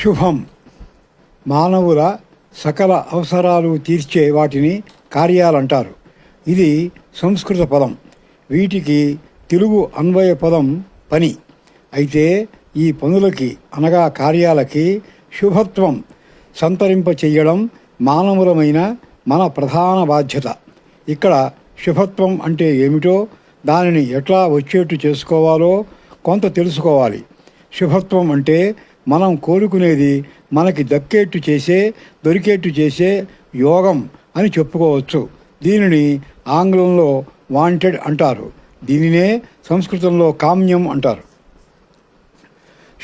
శుభం మానవుల సకల అవసరాలు తీర్చే వాటిని కార్యాలంటారు. ఇది సంస్కృత పదం. వీటికి తెలుగు అన్వయ పదం పని. అయితే ఈ పనులకి అనగా కార్యాలకి శుభత్వం సంతరింపచెయ్యడం మానవులమైన మన ప్రధాన బాధ్యత. ఇక్కడ శుభత్వం అంటే ఏమిటో, దానిని ఎట్లా వచ్చేట్టు చేసుకోవాలో కొంత తెలుసుకోవాలి. శుభత్వం అంటే మనం కోరుకునేది మనకి దక్కేట్టు చేసే, దొరికేట్టు చేసే యోగం అని చెప్పుకోవచ్చు. దీనిని ఆంగ్లంలో వాంటెడ్ అంటారు. దీనినే సంస్కృతంలో కామ్యం అంటారు.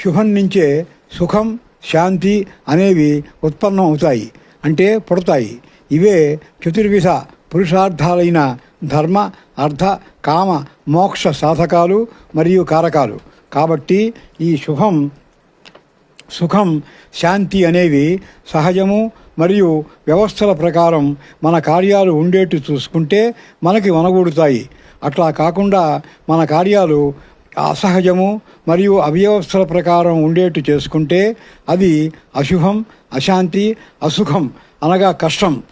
శుభం నుంచే సుఖం, శాంతి అనేవి ఉత్పన్నం అవుతాయి, అంటే పుడతాయి. ఇవే చతుర్విధ పురుషార్థాలైన ధర్మ, అర్థ, కామ, మోక్ష సాధకాలు మరియు కారకాలు. కాబట్టి ఈ శుభం, సుఖం, శాంతి అనేవి సహజము మరియు వ్యవస్థల ప్రకారం మన కార్యాలు ఉండేట్టు చూసుకుంటే మనకి వనగూడుతాయి. అట్లా కాకుండా మన కార్యాలు అసహజము మరియు అవ్యవస్థల ప్రకారం ఉండేట్టు చేసుకుంటే అది అశుభం, అశాంతి, అసుఖం అనగా కష్టం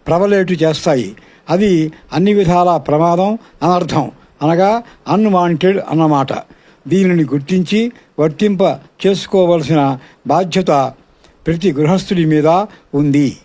ప్రబలేటు చేస్తాయి. అది అన్ని విధాల ప్రమాదం, అనర్థం అనగా అన్వాంటెడ్ అన్నమాట. దీనిని గుర్తించి వర్తింప చేసుకోవలసిన బాధ్యత ప్రతి గృహస్థుడి మీద ఉంది.